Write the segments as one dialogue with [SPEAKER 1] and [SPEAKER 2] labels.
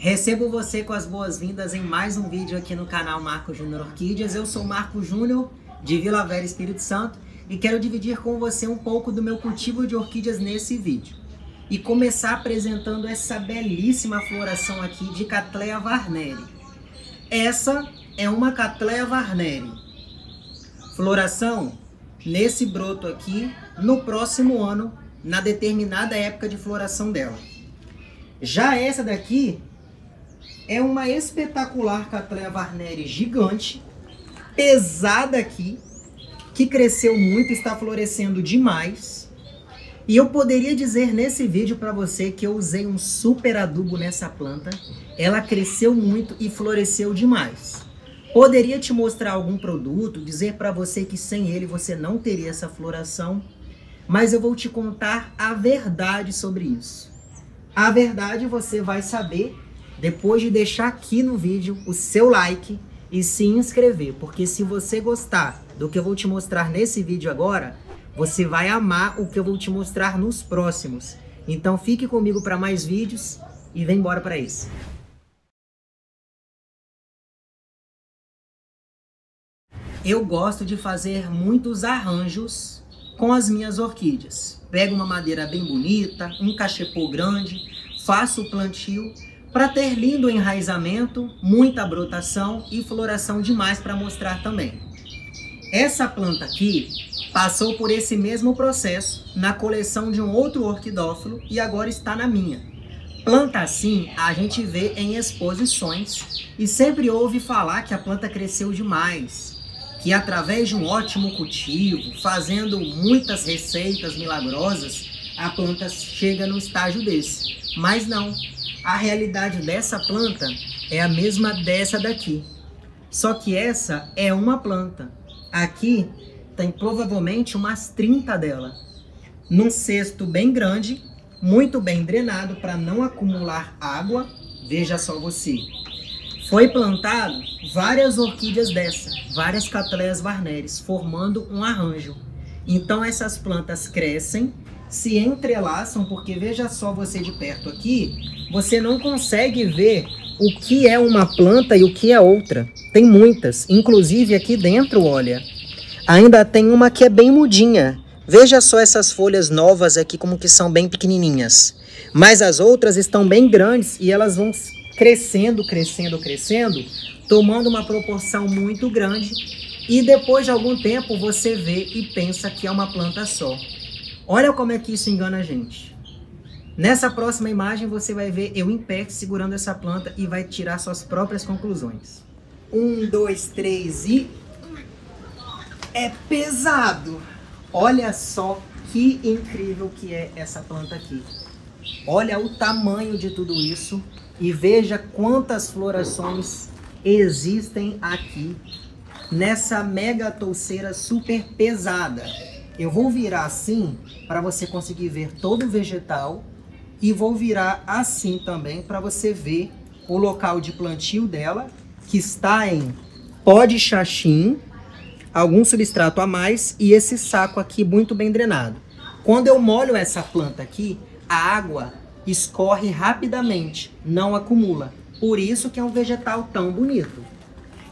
[SPEAKER 1] Recebo você com as boas-vindas em mais um vídeo aqui no canal Marco Júnior Orquídeas. Eu sou Marco Júnior, de Vila Velha, Espírito Santo, e quero dividir com você um pouco do meu cultivo de orquídeas nesse vídeo. E começar apresentando essa belíssima floração aqui de Cattleya Varneri. Essa é uma Cattleya Varneri. Floração nesse broto aqui no próximo ano, na determinada época de floração dela. Já essa daqui é uma espetacular Cattleya Varneri gigante, pesada aqui, que cresceu muito, está florescendo demais. E eu poderia dizer nesse vídeo para você que eu usei um super adubo nessa planta. Ela cresceu muito e floresceu demais. Poderia te mostrar algum produto, dizer para você que sem ele você não teria essa floração, mas eu vou te contar a verdade sobre isso. A verdade você vai saber depois de deixar aqui no vídeo o seu like e se inscrever, porque se você gostar do que eu vou te mostrar nesse vídeo agora, você vai amar o que eu vou te mostrar nos próximos. Então fique comigo para mais vídeos e vem embora para isso. Eu gosto de fazer muitos arranjos com as minhas orquídeas. Pego uma madeira bem bonita, um cachepô grande, faço o plantio para ter lindo enraizamento, muita brotação e floração demais para mostrar também. Essa planta aqui passou por esse mesmo processo na coleção de um outro orquidófilo e agora está na minha. Planta assim a gente vê em exposições e sempre ouve falar que a planta cresceu demais, que através de um ótimo cultivo, fazendo muitas receitas milagrosas, a planta chega no estágio desse. Mas não, a realidade dessa planta é a mesma dessa daqui. Só que essa é uma planta. Aqui tem provavelmente umas 30 dela. Num cesto bem grande, muito bem drenado para não acumular água. Veja só você. Foi plantado várias orquídeas dessa, várias Cattleyas Varneris, formando um arranjo. Então essas plantas crescem, se entrelaçam, porque veja só você de perto aqui, você não consegue ver o que é uma planta e o que é outra. Tem muitas, inclusive aqui dentro, olha, ainda tem uma que é bem mudinha. Veja só essas folhas novas aqui como que são bem pequenininhas. Mas as outras estão bem grandes e elas vão crescendo, crescendo, crescendo, tomando uma proporção muito grande. E depois de algum tempo você vê e pensa que é uma planta só. Olha como é que isso engana a gente. Nessa próxima imagem você vai ver eu em pé segurando essa planta e vai tirar suas próprias conclusões. 1, 2, 3 e... é pesado! Olha só que incrível que é essa planta aqui. Olha o tamanho de tudo isso e veja quantas florações existem aqui nessa mega touceira super pesada. Eu vou virar assim para você conseguir ver todo o vegetal e vou virar assim também para você ver o local de plantio dela, que está em pó de xaxim, algum substrato a mais e esse saco aqui muito bem drenado. Quando eu molho essa planta aqui, a água escorre rapidamente, não acumula. Por isso que é um vegetal tão bonito.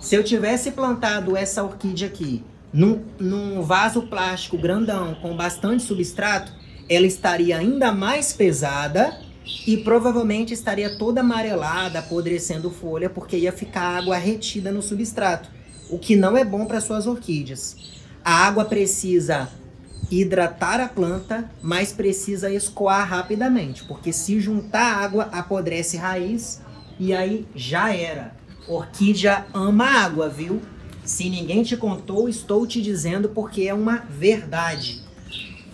[SPEAKER 1] Se eu tivesse plantado essa orquídea aqui num vaso plástico grandão com bastante substrato, ela estaria ainda mais pesada e provavelmente estaria toda amarelada, apodrecendo folha, porque ia ficar água retida no substrato, o que não é bom para suas orquídeas. A água precisa hidratar a planta, mas precisa escoar rapidamente, porque se juntar água, apodrece raiz e aí já era. Orquídea ama água, viu? Se ninguém te contou, estou te dizendo porque é uma verdade.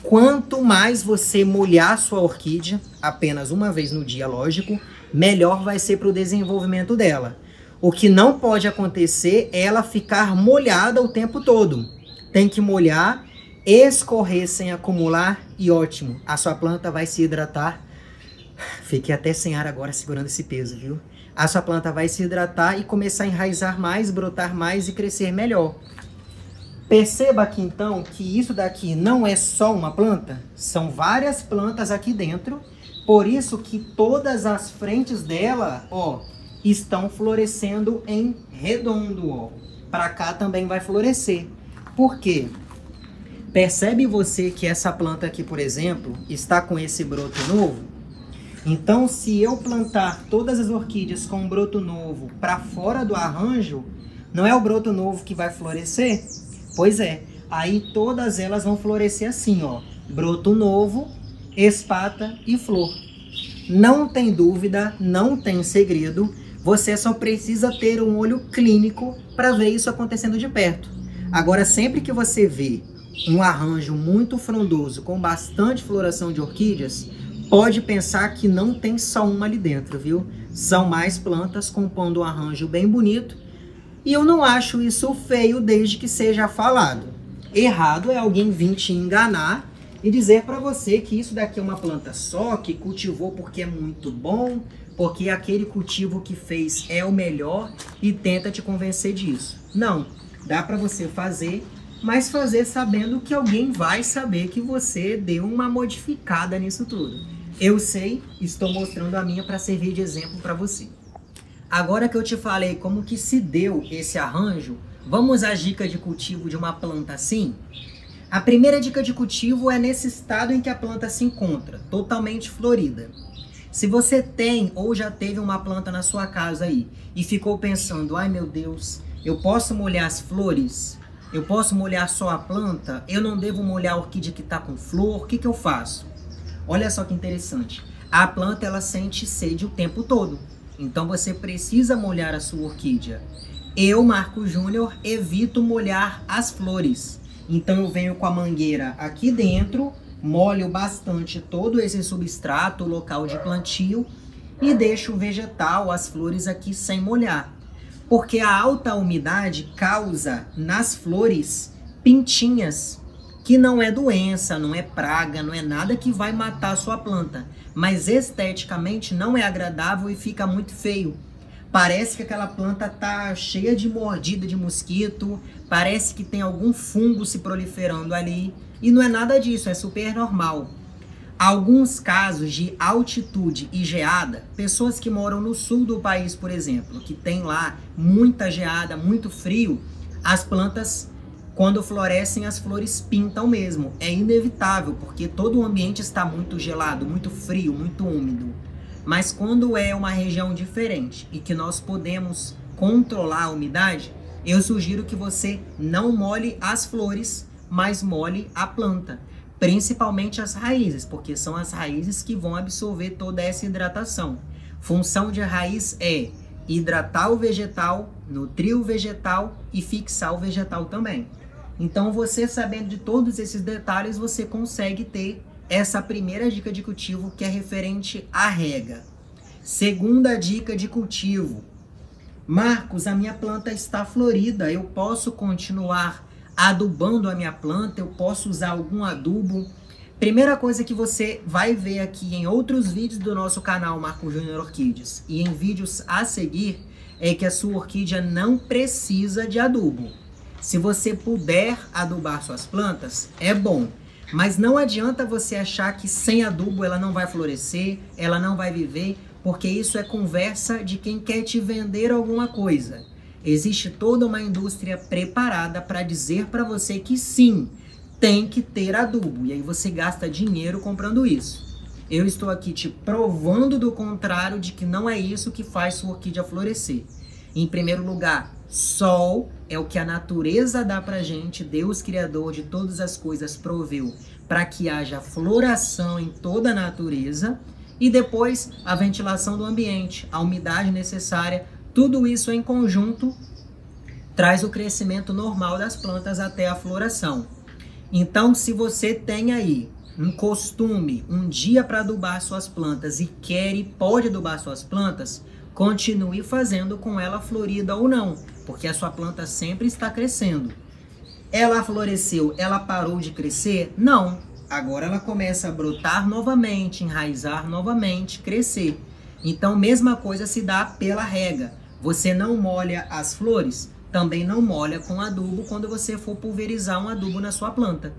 [SPEAKER 1] Quanto mais você molhar sua orquídea, apenas uma vez no dia, lógico, melhor vai ser para o desenvolvimento dela. O que não pode acontecer é ela ficar molhada o tempo todo. Tem que molhar, escorrer sem acumular e ótimo, a sua planta vai se hidratar. Fiquei até sem ar agora segurando esse peso, viu? A sua planta vai se hidratar e começar a enraizar mais, brotar mais e crescer melhor. Perceba aqui então que isso daqui não é só uma planta, são várias plantas aqui dentro Por isso que todas as frentes dela, ó, estão florescendo em redondo, ó. Para cá também vai florescer. Por quê? Percebe você que essa planta aqui, por exemplo, está com esse broto novo? Então, se eu plantar todas as orquídeas com um broto novo para fora do arranjo, não é o broto novo que vai florescer? Pois é, aí todas elas vão florescer assim, ó. Broto novo, espata e flor. Não tem dúvida, não tem segredo. Você só precisa ter um olho clínico para ver isso acontecendo de perto. Agora, sempre que você vê um arranjo muito frondoso, com bastante floração de orquídeas, pode pensar que não tem só uma ali dentro, viu? São mais plantas compondo um arranjo bem bonito. E eu não acho isso feio desde que seja falado. Errado é alguém vir te enganar e dizer para você que isso daqui é uma planta só, que cultivou porque é muito bom, porque aquele cultivo que fez é o melhor e tenta te convencer disso. Não, dá para você fazer, mas fazer sabendo que alguém vai saber que você deu uma modificada nisso tudo. Eu sei, estou mostrando a minha para servir de exemplo para você. Agora que eu te falei como que se deu esse arranjo, vamos à dica de cultivo de uma planta assim? A primeira dica de cultivo é nesse estado em que a planta se encontra, totalmente florida. Se você tem ou já teve uma planta na sua casa aí e ficou pensando, ai meu Deus, eu posso molhar as flores? Eu posso molhar só a planta? Eu não devo molhar a orquídea que está com flor? O que eu faço? Olha só que interessante. A planta ela sente sede o tempo todo. Então você precisa molhar a sua orquídea. Eu, Marco Júnior, evito molhar as flores. Então eu venho com a mangueira aqui dentro, molho bastante todo esse substrato, local de plantio, e deixo o vegetal, as flores aqui sem molhar. Porque a alta umidade causa nas flores pintinhas, que não é doença, não é praga, não é nada que vai matar a sua planta. Mas esteticamente não é agradável e fica muito feio. Parece que aquela planta tá cheia de mordida de mosquito, parece que tem algum fungo se proliferando ali. E não é nada disso, é super normal. Alguns casos de altitude e geada, pessoas que moram no sul do país, por exemplo, que tem lá muita geada, muito frio, as plantas, quando florescem, as flores pintam mesmo. É inevitável, porque todo o ambiente está muito gelado, muito frio, muito úmido. Mas quando é uma região diferente e que nós podemos controlar a umidade, eu sugiro que você não molhe as flores, mas molhe a planta. Principalmente as raízes, porque são as raízes que vão absorver toda essa hidratação. Função de raiz é hidratar o vegetal, nutrir o vegetal e fixar o vegetal também. Então você sabendo de todos esses detalhes, você consegue ter essa primeira dica de cultivo que é referente à rega. Segunda dica de cultivo. Marcos, a minha planta está florida, eu posso continuar adubando a minha planta, eu posso usar algum adubo? Primeira coisa que você vai ver aqui em outros vídeos do nosso canal Marco Júnior Orquídeas e em vídeos a seguir é que a sua orquídea não precisa de adubo. Se você puder adubar suas plantas, é bom. Mas não adianta você achar que sem adubo ela não vai florescer, ela não vai viver, porque isso é conversa de quem quer te vender alguma coisa. Existe toda uma indústria preparada para dizer para você que sim, tem que ter adubo. E aí você gasta dinheiro comprando isso. Eu estou aqui te provando do contrário, de que não é isso que faz sua orquídea florescer. Em primeiro lugar, sol é o que a natureza dá pra gente, Deus criador de todas as coisas proveu para que haja floração em toda a natureza. E depois a ventilação do ambiente, a umidade necessária. Tudo isso em conjunto traz o crescimento normal das plantas até a floração. Então, se você tem aí um costume, um dia para adubar suas plantas e quer e pode adubar suas plantas, continue fazendo com ela florida ou não, porque a sua planta sempre está crescendo. Ela floresceu, ela parou de crescer? Não. Agora ela começa a brotar novamente, enraizar novamente, crescer. Então, mesma coisa se dá pela rega. Você não molha as flores, também não molha com adubo quando você for pulverizar um adubo na sua planta.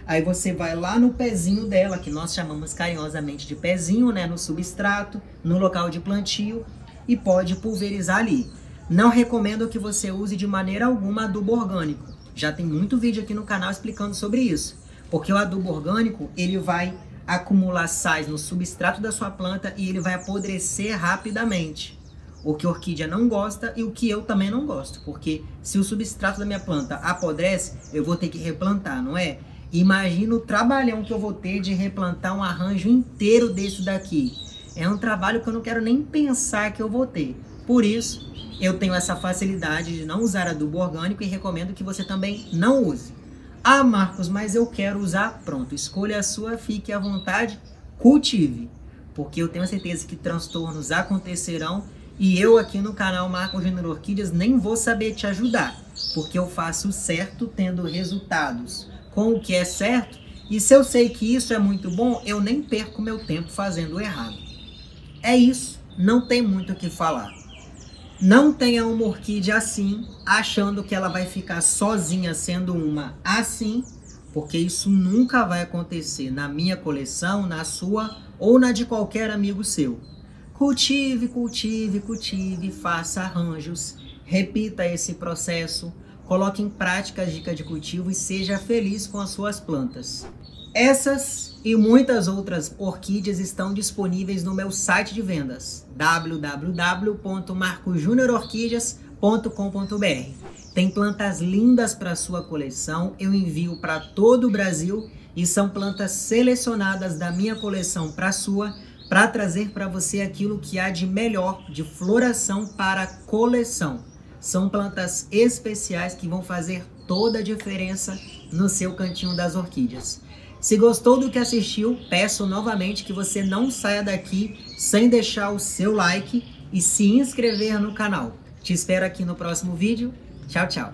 [SPEAKER 1] Aí você vai lá no pezinho dela, que nós chamamos carinhosamente de pezinho, né? No substrato, no local de plantio, e pode pulverizar ali. Não recomendo que você use de maneira alguma adubo orgânico. Já tem muito vídeo aqui no canal explicando sobre isso. Porque o adubo orgânico, ele vai acumular sais no substrato da sua planta e ele vai apodrecer rapidamente. O que a orquídea não gosta e o que eu também não gosto. Porque se o substrato da minha planta apodrece, eu vou ter que replantar, não é? Imagina o trabalhão que eu vou ter de replantar um arranjo inteiro desse daqui. É um trabalho que eu não quero nem pensar que eu vou ter. Por isso, eu tenho essa facilidade de não usar adubo orgânico e recomendo que você também não use. Ah, Marcos, mas eu quero usar. Pronto, escolha a sua, fique à vontade, cultive. Porque eu tenho certeza que transtornos acontecerão e eu aqui no canal Marcos Júnior Orquídeas nem vou saber te ajudar. Porque eu faço o certo tendo resultados com o que é certo. E se eu sei que isso é muito bom, eu nem perco meu tempo fazendo o errado. É isso, não tem muito o que falar. Não tenha uma orquídea assim, achando que ela vai ficar sozinha sendo uma assim, porque isso nunca vai acontecer na minha coleção, na sua ou na de qualquer amigo seu. Cultive, cultive, cultive, faça arranjos, repita esse processo, coloque em prática as dicas de cultivo e seja feliz com as suas plantas. Essas e muitas outras orquídeas estão disponíveis no meu site de vendas, www.marcosjuniororquidias.com.br. Tem plantas lindas para sua coleção, eu envio para todo o Brasil e são plantas selecionadas da minha coleção para a sua, para trazer para você aquilo que há de melhor de floração para a coleção. São plantas especiais que vão fazer toda a diferença no seu cantinho das orquídeas. Se gostou do que assistiu, peço novamente que você não saia daqui sem deixar o seu like e se inscrever no canal. Te espero aqui no próximo vídeo. Tchau, tchau!